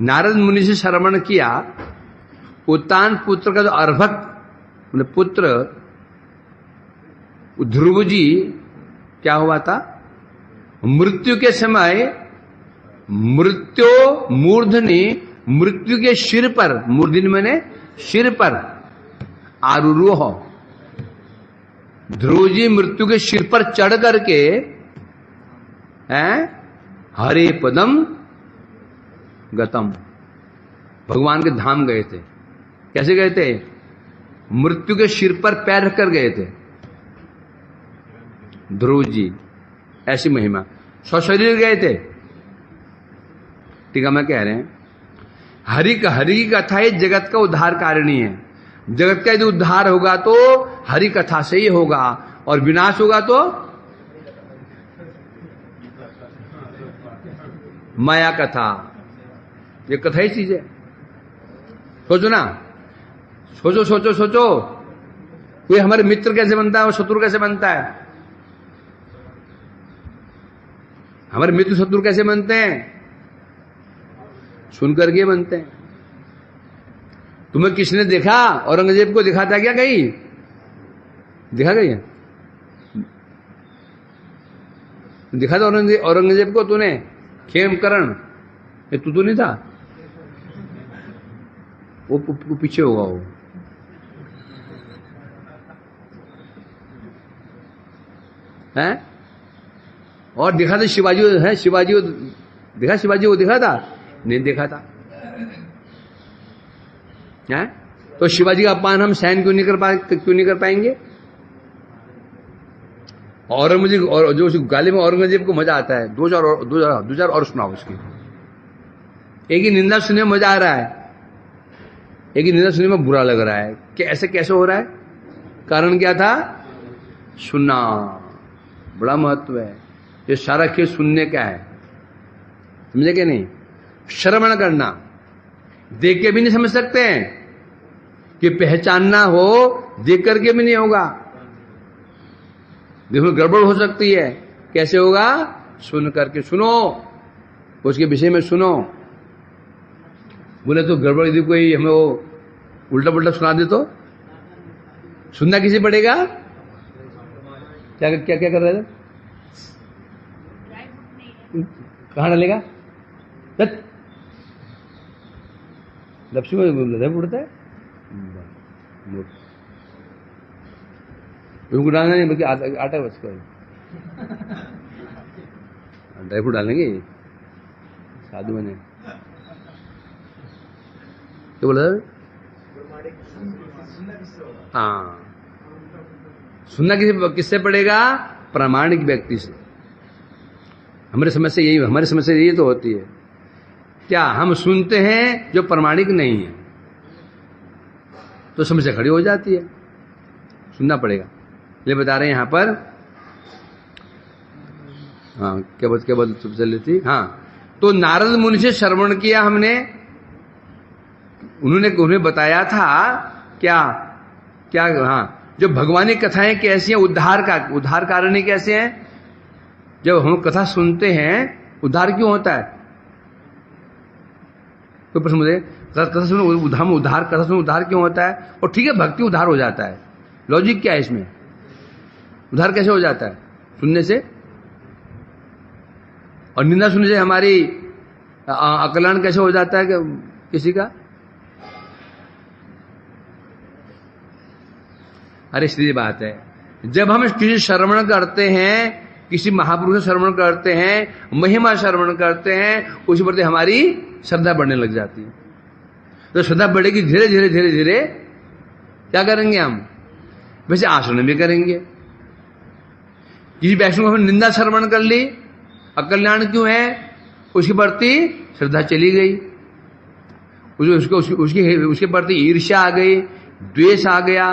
नारद मुनि से श्रवण किया, उत्तान पुत्र का जो अर्भक पुत्र ध्रुव जी क्या हुआ था? मृत्यु के समय मृत्यो मूर्धनि, मृत्यु के सिर पर, मूर्धनि मैंने सिर पर, आरुरोह, ध्रुव जी मृत्यु के सिर पर चढ़ करके हरे पदम गतम, भगवान के धाम गए थे। कैसे गए थे? मृत्यु के सिर पर पैर रखकर गए थे ध्रुव जी। ऐसी महिमा, सशरीर गए थे। ठीक है, मैं कह रहे हैं हरि की कथा ही जगत का उद्धार कारिणी है। जगत का यदि उद्धार होगा तो हरि कथा से ही होगा, और विनाश होगा तो माया कथा। ये कथा ही चीज है। सोचो ना, सोचो सोचो सोचो, कोई हमारे मित्र कैसे बनता है और शत्रु कैसे बनता है? हमारे मित्र शत्रु कैसे बनते हैं? सुनकर के बनते हैं। तुम्हें किसने देखा? औरंगजेब को दिखाता क्या कहीं? दिखा गई? दिखा था औरंगजेब को तूने? खेमकरण, ये तू तो नहीं था? वो पीछे होगा वो। है और देखा था शिवाजी है, शिवाजी देखा, शिवाजी को देखा था? नहीं देखा था। है तो शिवाजी का अपमान हम सहन क्यों नहीं कर पाएंगे? औरंगजेब और जो उस गाली में औरंगजेब को मजा आता है। दो चार और सुनाओ उसकी। एक ही निंदा सुनने में मजा आ रहा है, एक ही निंदा सुनने में बुरा लग रहा है कि ऐसे कैसे हो रहा है। कारण क्या था? सुनना बड़ा महत्व है। ये सारा खेल सुनने का है, समझे कि नहीं? श्रवण करना, देख के भी नहीं समझ सकते हैं कि पहचानना हो, देख करके भी नहीं होगा। देखो गड़बड़ हो सकती है, कैसे होगा? सुन करके सुनो, उसके विषय में सुनो। बोले तो गड़बड़ यदि कोई हमें वो उल्टा पुल्टा सुना दे तो सुनना किसे पड़ेगा? क्या क्या क्या कर रहे थे? कहाँ डालेगा? लपसी में उड़ता है, उनको डालना नहीं बल्कि आटा बस कर ड्राई फ्रूट डालेंगे साधु बने। क्या बोला? हाँ, सुनना किससे पड़ेगा? प्रामाणिक व्यक्ति से। हमारी समस्या यही तो होती है। क्या हम सुनते हैं जो प्रामाणिक नहीं है तो समस्या खड़ी हो जाती है। सुनना पड़ेगा। ये बता रहे हैं यहां पर। हाँ, क्या बात चल रही थी? हाँ, तो नारद मुनि से श्रवण किया हमने। उन्हें बताया था क्या क्या? हाँ, जो भगवानी कथाएं कैसी हैं, उद्धार कारणी कैसे हैं। जब हम कथा सुनते हैं उद्धार क्यों होता है? कोई प्रश्न मुझे? कथा सुनो उद्धार क्यों होता है? और ठीक है, भक्ति उद्धार हो जाता है। लॉजिक क्या है इसमें? उद्धार कैसे हो जाता है? सुनने से। और निंदा सुनने से हमारी अकल्याण कैसे हो जाता है किसी का? अरे सीधी बात है, जब हम किसी श्रवण करते हैं, किसी महापुरुष से श्रवण करते हैं, महिमा श्रवण करते हैं, उसी प्रति हमारी श्रद्धा बढ़ने लग जाती है। तो श्रद्धा बढ़ेगी, धीरे धीरे धीरे धीरे क्या करेंगे हम? वैसे आचरण भी करेंगे। किसी वैष्णव को निंदा श्रवण कर ली, अकल्याण क्यों है? उसके प्रति श्रद्धा चली गई, उसके प्रति ईर्ष्या आ गई, द्वेष आ गया।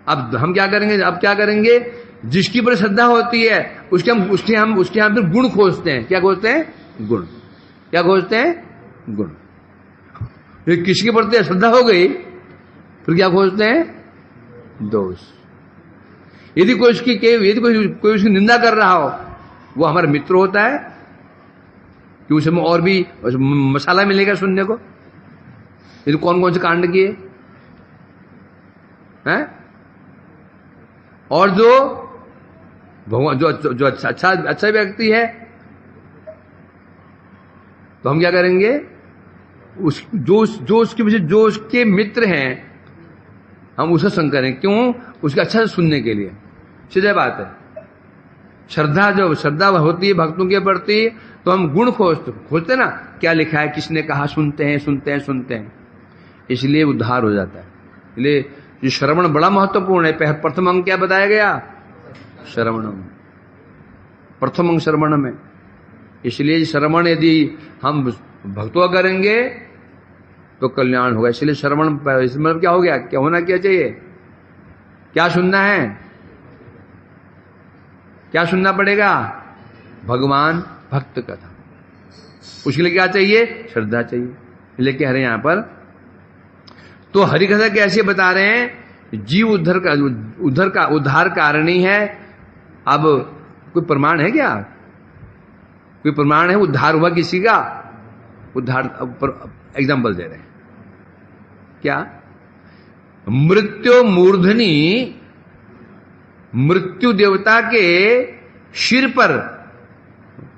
अब हम क्या करेंगे? जिसकी पर श्रद्धा होती है उसके हम फिर गुण खोजते हैं। क्या खोजते हैं? गुण। क्या खोजते हैं? गुण। किसी के प्रति श्रद्धा हो गई फिर क्या खोजते हैं? दोष। यदि कोई उसकी निंदा कर रहा हो, वो हमारा मित्र होता है कि उसमें और भी मसाला मिलेगा सुनने को। यदि कौन कौन से कांड किए हैं, और जो भगवान जो अच्छा व्यक्ति है, तो हम क्या करेंगे? जो उसके मित्र हैं, हम उससे संग करें। क्यों? उसका अच्छा से सुनने के लिए। सीधे बात है। श्रद्धा होती है भक्तों के प्रति, तो हम गुण खोजते ना, क्या लिखा है, किसने कहा, सुनते हैं। इसलिए उद्धार हो जाता है। इसलिए ये श्रवण बड़ा महत्वपूर्ण है। प्रथम अंग क्या बताया गया? श्रवणम। प्रथम अंग श्रवण में। इसलिए श्रवण यदि हम भक्तों करेंगे तो कल्याण होगा। इसलिए श्रवण मतलब क्या हो गया? क्या होना क्या चाहिए? क्या सुनना है? क्या सुनना पड़ेगा? भगवान भक्त कथा। उसके लिए क्या चाहिए? श्रद्धा चाहिए। इसलिए कह रहे हैं यहां पर, तो हरि कथा कैसे बता रहे हैं? जीव उद्धार कारणी है। अब कोई प्रमाण है क्या? कोई प्रमाण है उद्धार हुआ किसी का? उद्धार एग्जाम्पल दे रहे हैं। क्या? मृत्यु मूर्धनी, मृत्यु देवता के सिर पर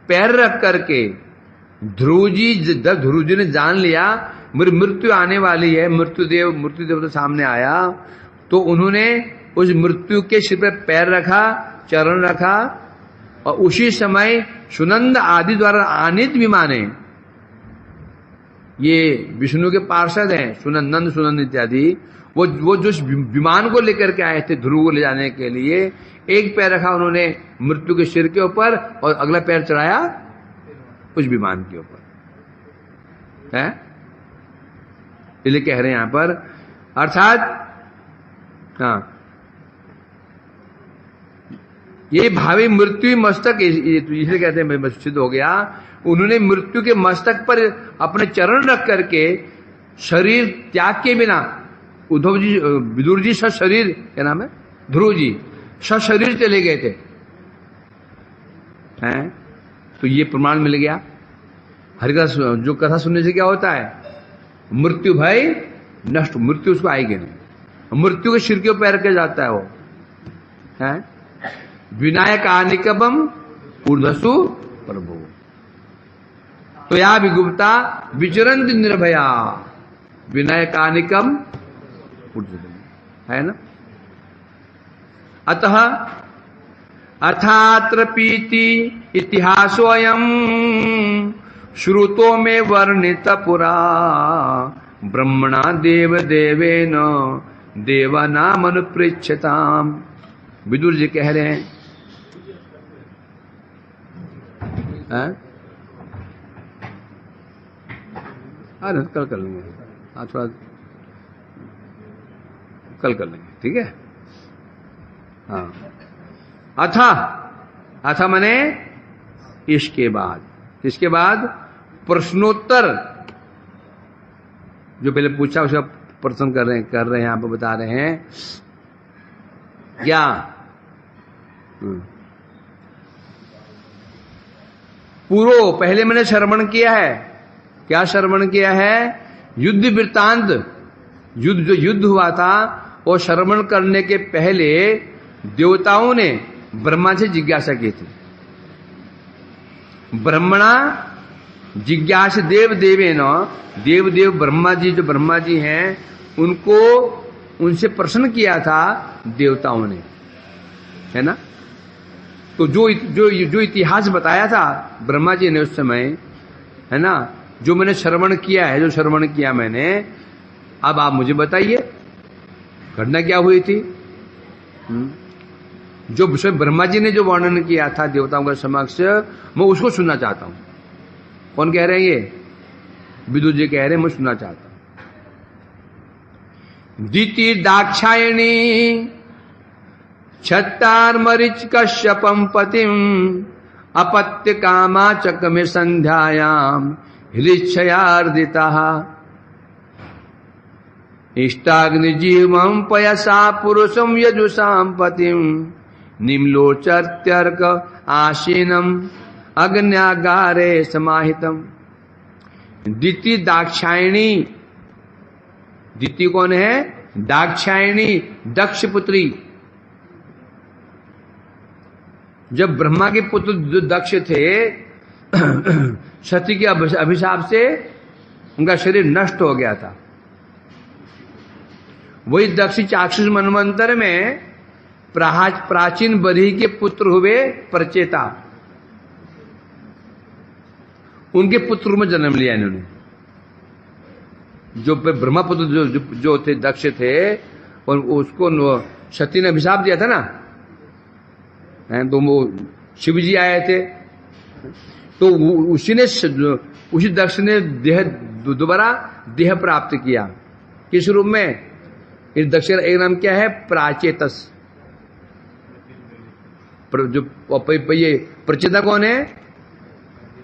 पैर रख करके ध्रुव जी ने जान लिया मृत्यु आने वाली है, मृत्युदेव तो सामने आया, तो उन्होंने उस मृत्यु के सिर पर पैर रखा, चरण रखा, और उसी समय सुनंद आदि द्वारा आनित विमान है, ये विष्णु के पार्षद हैं, सुनंद सुनंद इत्यादि, वो जो विमान को लेकर के आए थे ध्रुव को ले जाने के लिए, एक पैर रखा उन्होंने मृत्यु के सिर के ऊपर और अगला पैर चढ़ाया उस विमान के ऊपर है। इसलिए कह रहे हैं यहां पर, अर्थात हाँ, ये भावी मृत्यु मस्तक, इसलिए कहते हैं सिद्ध हो गया, उन्होंने मृत्यु के मस्तक पर अपने चरण रख करके शरीर त्याग के बिना, उद्धव जी विदुर जी सशरीर, क्या नाम है, ध्रुव जी सशरीर चले गए थे हैं। तो ये प्रमाण मिल गया। हरिकथा जो कथा सुनने से क्या होता है, मृत्यु भय नष्ट, मृत्यु उसको आएगी नहीं, मृत्यु के सिर के ऊपर के जाता है वो है। विनायक आनिकबम ऊर्धसु प्रभु, तो या विगुप्ता विचरंत निर्भया, विनायक आनिकम है ना। अतः अर्थात्र पीति इतिहासोऽयं श्रुतो में वर्णित पुरा, ब्रह्मणा देव देवेन देवानाम अनुपृच्छताम। विदुर जी कह रहे हैं, अरे कल कर लेंगे, आज थोड़ा कल कर लेंगे, ठीक है। हाँ, अथा मने इसके बाद प्रश्नोत्तर, जो पहले पूछा उसका प्रश्न कर रहे हैं यहां पर बता रहे हैं क्या। पूर्व पहले मैंने श्रवण किया है, क्या श्रवण किया है, युद्ध वृत्तांत, युद्ध जो युद्ध हुआ था वो श्रवण करने के पहले देवताओं ने ब्रह्मा से जिज्ञासा की थी। ब्रह्मणा जिज्ञास देव देवेन, देव ब्रह्मा जी, जो ब्रह्मा जी हैं उनको उनसे प्रश्न किया था देवताओं ने, है ना। तो जो इतिहास बताया था ब्रह्मा जी ने उस समय, है ना, जो मैंने श्रवण किया है, जो श्रवण किया मैंने, अब आप मुझे बताइए घटना क्या हुई थी। जो विषय ब्रह्मा जी ने जो वर्णन किया था देवताओं के समक्ष, मैं उसको सुनना चाहता हूं। कौन कह रहे हैं ये, विदुर जी कह रहे हैं, मैं सुनना चाहता हूं। दीति दाक्षायणी छत्तार मरिच कश्यपम पतिम, अपत्य कामाचक में संध्यायाम हृच्छयार्दिता, इष्टाग्निजीवं पयसा पुरुषं यजुषां पतिं, निम्लोचर्त्यर्क आसीनम अग्न्यागारे समाहितम। दिति दाक्षायणी, दिति कौन है, दाक्षायणी दक्ष पुत्री। जब ब्रह्मा के पुत्र जो दक्ष थे, सती के अभिशाप से उनका शरीर नष्ट हो गया था। वही दक्ष चाक्षुष मनवंतर में प्राचीन बरही के पुत्र हुए प्रचेता, उनके पुत्र में जन्म लिया इन्होंने। जो ब्रह्मपुत्र जो थे दक्ष थे, और उसको सती ने अभिशाप दिया था ना, तो वो शिव जी आए थे, तो उसी दक्ष ने दोबारा देह प्राप्त किया। किस रूप में, इस दक्ष का एक नाम क्या है, प्राचेतस। जो ये प्रचेता कौन है,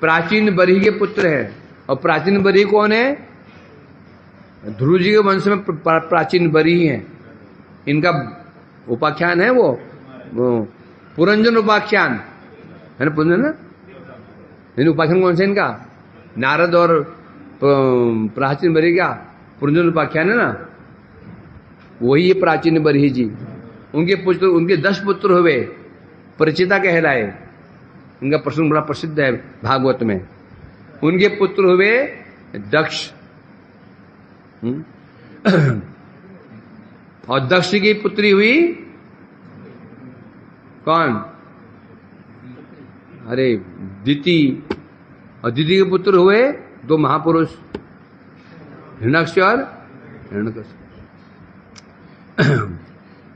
प्राचीन बरही के पुत्र है। और प्राचीन बरही कौन है, ध्रुव जी के वंश में प्राचीन बरही है। इनका उपाख्यान है वो पुरंजन उपाख्यान है ना, पुरंजन ना, उपाख्यान कौन सा इनका, नारद और प्राचीन बरही का पुरंजन उपाख्यान है ना, वही है प्राचीन बरही जी। उनके पुत्र, उनके 10 पुत्र हुए, परिचिता कहलाए। उनका प्रसंग बड़ा प्रसिद्ध है भागवत में। उनके पुत्र हुए दक्ष, और दक्ष की पुत्री हुई कौन? अरे दिति। और दिति के पुत्र हुए दो महापुरुष, हिरण्यक्ष और हिरण्यकश्यप।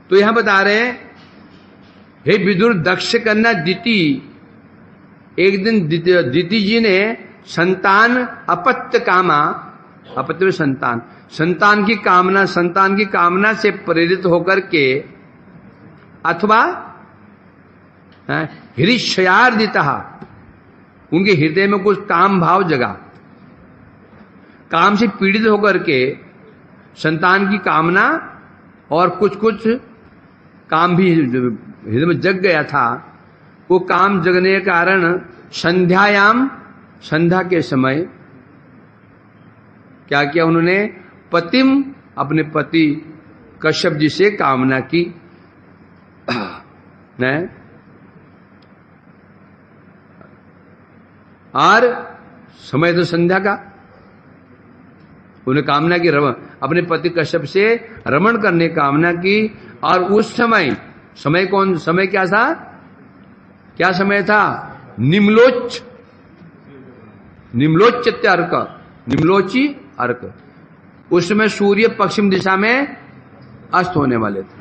तो यहां बता रहे हैं, हे विदुर, दक्ष कन्या दिति, एक दिन दिति जी ने संतान अपत्य कामा, अपत्य में संतान, संतान की कामना से प्रेरित होकर के अथवा हृदयार्दिता, उनके हृदय में कुछ काम भाव जगा, काम से पीड़ित होकर के संतान की कामना और कुछ कुछ काम भी हृदय में जग गया था। वो काम जगने के कारण संध्यायाम, संध्या के समय क्या किया उन्होंने? पतिम, अपने पति कश्यप जी से कामना की। और समय तो संध्या का, उन्हें कामना की, अपने पति कश्यप से रमण करने की कामना की। और उस समय, समय कौन, समय क्या था? क्या समय था? निम्लोच, निम्लोच्य अर्क, निम्लोची अर्क। उस समय सूर्य पश्चिम दिशा में अस्त होने वाले थे,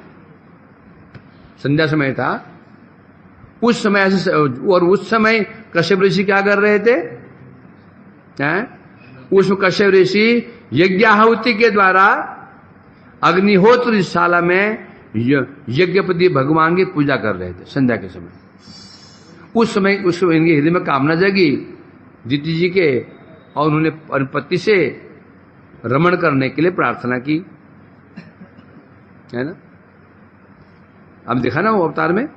संध्या समय था उस समय ऐसे। और उस समय कश्यप ऋषि क्या कर रहे थे? उस कश्यप ऋषि यज्ञाहुति के द्वारा अग्निहोत्र में यज्ञपति भगवान की पूजा कर रहे थे संध्या के समय। उस समय इनके हृदय में कामना जगी दिति जी के, और उन्होंने पति से रमण करने के लिए प्रार्थना की, है ना? अब देखा ना वो अवतार में,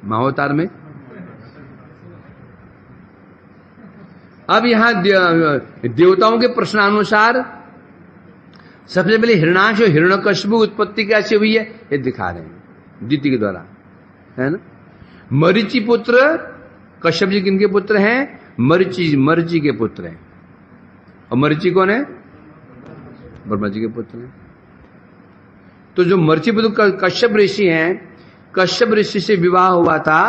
महाअवतार में। अब यहां देवताओं के प्रश्नानुसार सबसे पहले हिरण्याक्ष और हिरण्यकश्यप उत्पत्ति कैसे हुई है ये दिखा रहे हैं दिति के द्वारा, है ना? मरीचि पुत्र कश्यप जी किनके पुत्र हैं? मरीचि के पुत्र हैं। और मरीचि कौन है? ब्रह्मा जी के पुत्र हैं। तो जो मरीचि पुत्र कश्यप ऋषि हैं, कश्यप ऋषि से विवाह हुआ था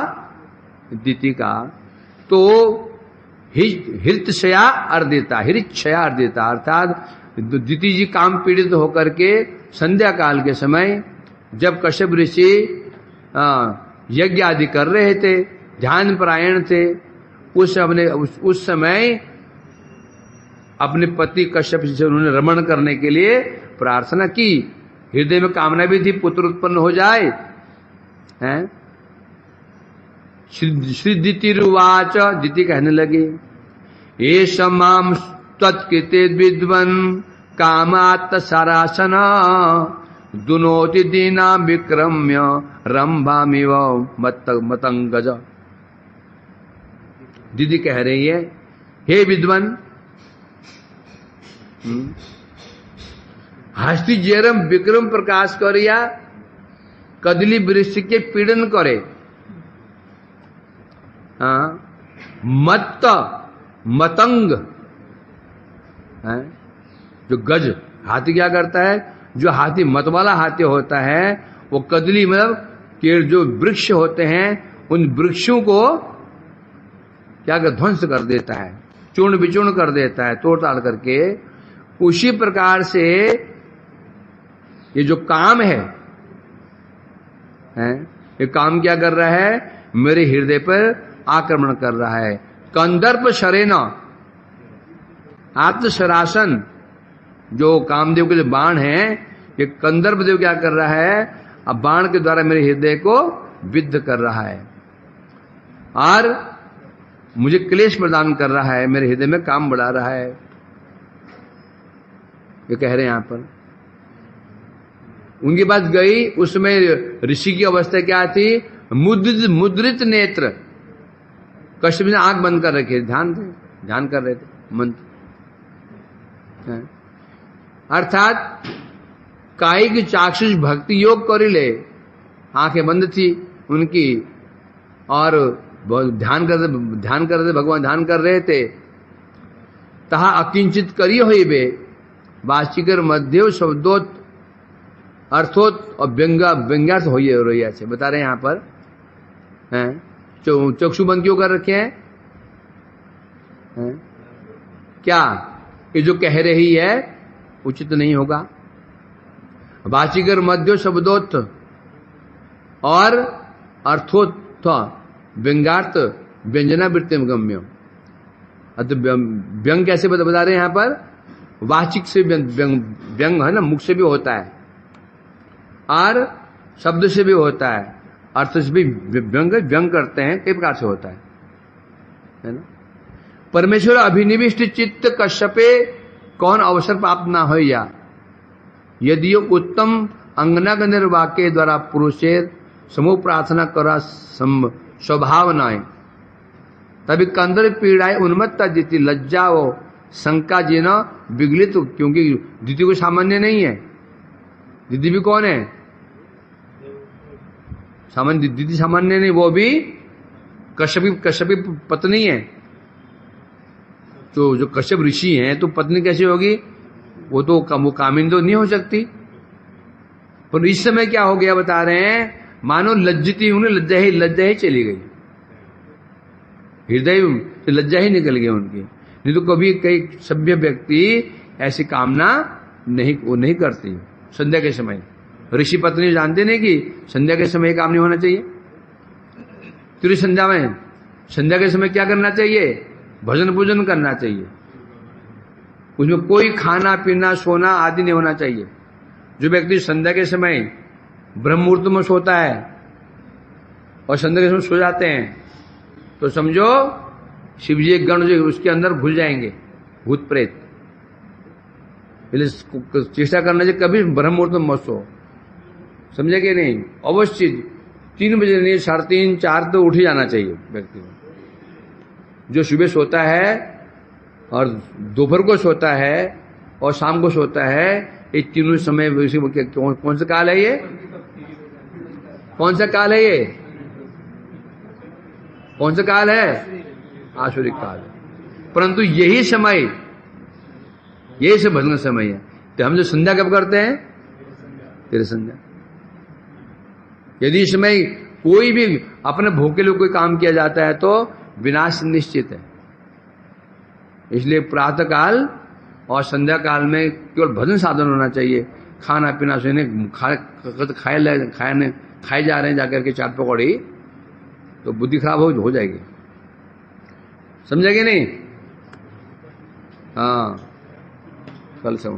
दिति का, तो हृतशया अर्दिता, हृतशया अर्दिता, अर्थात दिति जी काम पीड़ित होकर के संध्या काल के समय जब कश्यप ऋषि यज्ञ आदि कर रहे थे, ध्यान परायण थे, उस समय अपने पति कश्यप से उन्होंने रमण करने के लिए प्रार्थना की। हृदय में कामना भी थी पुत्र उत्पन्न हो जाए, हैं? श्री दितिरुवाच, दिति कहने लगे, एष माम त्वत्कृते विद्वन कामात् सरासन दुनोति दीना विक्रम्य रंभामिव मतंगज। दीदी कह रही है, हे विद्वन, हस्ती जेरम विक्रम प्रकाश करिया कदली वृक्ष के पीड़न करे, मत मतंग, जो गज हाथी क्या करता है? जो हाथी मत वाला हाथी होता है वो कदली मतलब के जो वृक्ष होते हैं उन वृक्षों को क्या कर ध्वंस कर देता है, चूर्ण विचूर्ण कर देता है, तोड़ ताड़ करके। उसी प्रकार से ये जो काम है, ये काम क्या कर रहा है? मेरे हृदय पर आक्रमण कर रहा है। कंदर्प शरेन, आत्मशरासन, जो कामदेव के जो बाण है, ये कंदर्प देव क्या कर रहा है? अब बाण के द्वारा मेरे हृदय को विद्ध कर रहा है और मुझे क्लेश प्रदान कर रहा है, मेरे हृदय में काम बढ़ा रहा है। ये कह रहे हैं यहां पर। उनकी बात गई, उसमें ऋषि की अवस्था क्या थी? मुद्रित नेत्र, कश्यप ने आंख बंद कर रखी, ध्यान कर रहे थे मंत्र, अर्थात कायिक चाक्षुष भक्ति योग कर ले, आंखें बंद थी उनकी और ध्यान करते भगवान ध्यान कर रहे थे। तहा अकिंचित करियो होइबे, वाचिकर मध्य शब्दोत अर्थोत और व्यंग्यार्थ हो रही से बता रहे हैं यहाँ पर हैं। चक्षु बंद क्यों कर रखे हैं? क्या ये जो कह रही है उचित नहीं होगा? वाचिकर मध्य शब्दोत और अर्थोत्थ व्यंग्यार्थ व्यंजना वृत्तिम गम्य। व्यंग कैसे बता रहे हैं यहाँ पर? वाचिक से व्यंग है ना, मुख से भी होता है और शब्द से भी होता है, अर्थ से भी व्यंग करते हैं, कई प्रकार से होता है ना। परमेश्वर अभिनिविष्ट चित्त कश्यपे कौन अवसर प्राप्त ना हो या यदि उत्तम अंगनग निर्वाक्य द्वारा पुरुषेर समूह प्रार्थना करा स्वभाव नाय तभी कंदर पीड़ाए उन्मत्ता जीती लज्जा वो शंका जीना विगलित, क्योंकि दीदी को सामान्य नहीं है। दीदी भी कौन है? सामान्य दीदी सामान्य नहीं, वो भी कश्यपी पत्नी है। तो जो कश्यप ऋषि हैं तो पत्नी कैसे होगी? वो तो वो कामिन तो नहीं हो सकती। पर इस समय क्या हो गया बता रहे हैं, मानो लज्जित उन्हें लज्जा ही चली गई, हृदय से लज्जा ही निकल गई उनकी। नहीं तो कभी कई सभ्य व्यक्ति ऐसी कामना नहीं करती। संध्या के समय ऋषि पत्नी जानते नहीं कि संध्या के समय काम नहीं होना चाहिए। त्रि संध्या में संध्या के समय क्या करना चाहिए? भजन पूजन करना चाहिए। उसमें कोई खाना पीना सोना आदि नहीं होना चाहिए। जो व्यक्ति संध्या के समय ब्रह्म मुहूर्त में सोता है और संध्या के समय सो जाते हैं तो समझो शिवजी गण जो उसके अंदर घुल जाएंगे, भूत प्रेत। इसलिए चेष्टा करना चाहिए कभी ब्रह्म मुहूर्त में मत सो, समझे कि नहीं? अवश्य 3 बजे नहीं 3:30 4 तो उठ ही जाना चाहिए व्यक्ति को। जो सुबह सोता है और दोपहर को सोता है और शाम को सोता है, ये तीनों समय कौन सा काल है ये? कौन सा काल है ये? कौन सा काल है? आसुरिक काल। परंतु यही समय, यही से भजन समय है। तो हम जो संध्या कब करते हैं? तेरे संध्या। यदि इसमें कोई भी अपने भोग के लिए कोई काम किया जाता है तो विनाश निश्चित है। इसलिए प्रातः काल और संध्या काल में केवल भजन साधन होना चाहिए। खाना पीना सोने खाए जा रहे हैं जाकर के चाट पकौड़ी, तो बुद्धि खराब हो जाएगी। समझेंगे नहीं? हाँ, कल से